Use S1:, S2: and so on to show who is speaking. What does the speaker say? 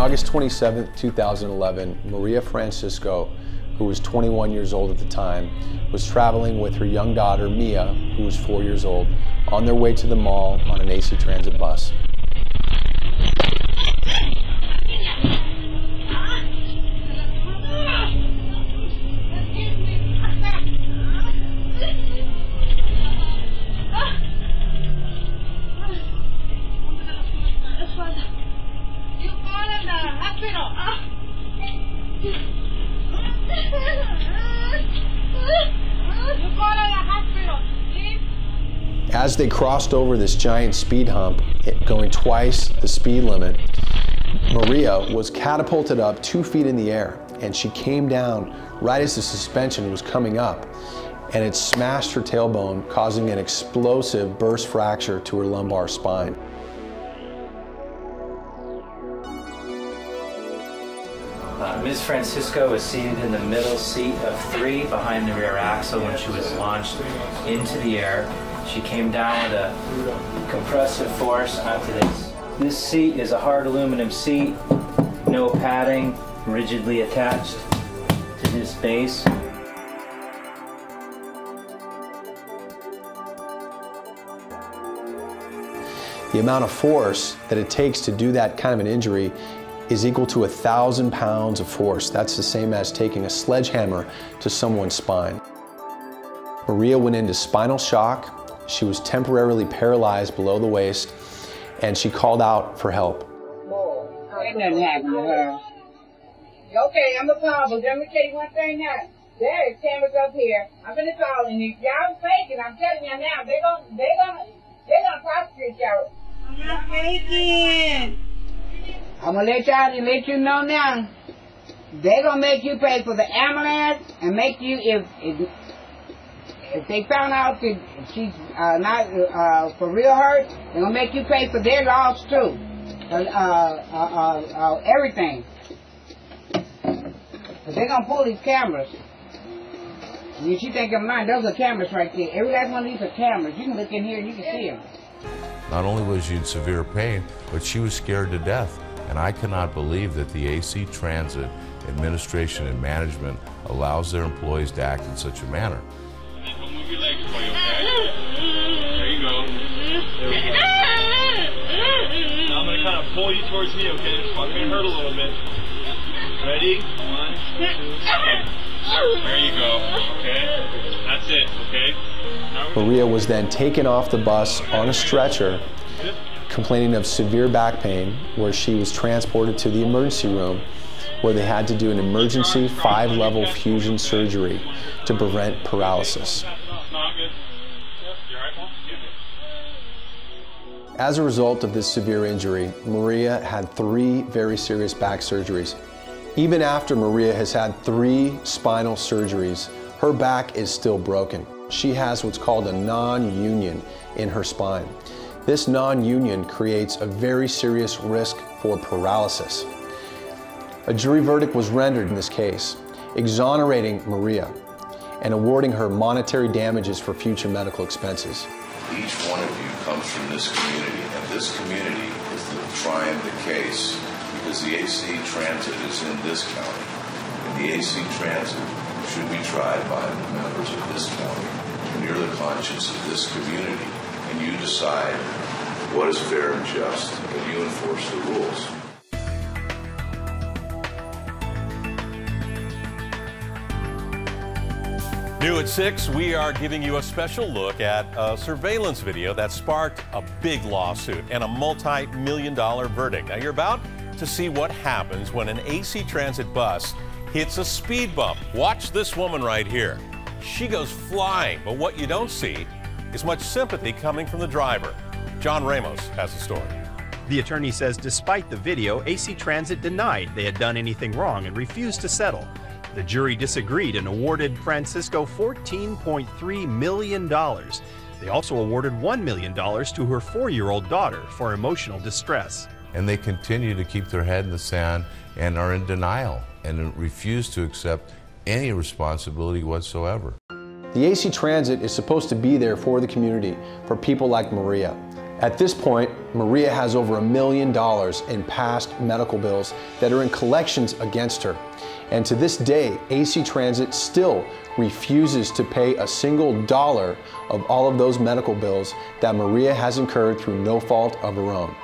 S1: August 27, 2011, Maria Francisco, who was 21 years old at the time, was traveling with her young daughter, Mia, who was 4 years old, on their way to the mall on an AC Transit bus. As they crossed over this giant speed hump, going twice the speed limit, Maria was catapulted up 2 feet in the air, and she came down right as the suspension was coming up, and it smashed her tailbone, causing an explosive burst fracture to her lumbar spine.
S2: Ms. Francisco was seated in the middle seat of 3 behind the rear axle when she was launched into the air. She came down with a compressive force onto this. This seat is a hard aluminum seat, no padding, rigidly attached to this base.
S1: The amount of force that it takes to do that kind of an injury is equal to 1,000 pounds of force. That's the same as taking a sledgehammer to someone's spine. Maria went into spinal shock. She was temporarily paralyzed below the waist, and she called out for help.
S3: Ain't nothing happened to her. Okay, I'm gonna call, but let me tell you one thing now. There is cameras up here. I'm gonna call, and if y'all faking, I'm telling you now, they're gonna prosecute y'all. I'm not faking. I'm gonna let you know now. They're gonna make you pay for the ambulance and make you if they found out that she's not for real hurt, they're gonna make you pay for their loss too. Everything. But they're gonna pull these cameras. And if you think I'm lying, those are cameras right there. Every last one of these are cameras. You can look in here and you can see them.
S4: Not only was she in severe pain, but she was scared to death. And I cannot believe that the AC Transit administration and management allows their employees to act in such a manner.
S5: Move your legs for you, okay? There you go. There we go. Now I'm going to kind of pull you towards me, okay? It's probably going to hurt a little bit. Ready? 1, 2, okay. There you go, okay? That's it, okay?
S1: Maria was then taken off the bus on a stretcher, complaining of severe back pain, where she was transported to the emergency room, where they had to do an emergency 5-level fusion surgery to prevent paralysis. As a result of this severe injury, Maria had 3 very serious back surgeries. Even after Maria has had 3 spinal surgeries, her back is still broken. She has what's called a non-union in her spine. This non-union creates a very serious risk for paralysis. A jury verdict was rendered in this case, exonerating Maria and awarding her monetary damages for future medical expenses.
S6: Each one of you comes from this community, and this community is trying the case because the AC Transit is in this county, and the AC Transit should be tried by the members of this county. And you're the conscience of this community, and you decide what is fair and just, and you enforce the rules.
S7: New at 6, we are giving you a special look at a surveillance video that sparked a big lawsuit and a multi-million-dollar verdict. Now, you're about to see what happens when an AC Transit bus hits a speed bump. Watch this woman right here. She goes flying, but what you don't see is much sympathy coming from the driver. John Ramos has the story.
S8: The attorney says despite the video, AC Transit denied they had done anything wrong and refused to settle. The jury disagreed and awarded Francisco $14.3 million. They also awarded $1 million to her 4-year-old daughter for emotional distress.
S4: And they continue to keep their head in the sand and are in denial and refuse to accept any responsibility whatsoever.
S1: The AC Transit is supposed to be there for the community, for people like Maria. At this point, Maria has over $1 million in past medical bills that are in collections against her. And to this day, AC Transit still refuses to pay a single dollar of all of those medical bills that Maria has incurred through no fault of her own.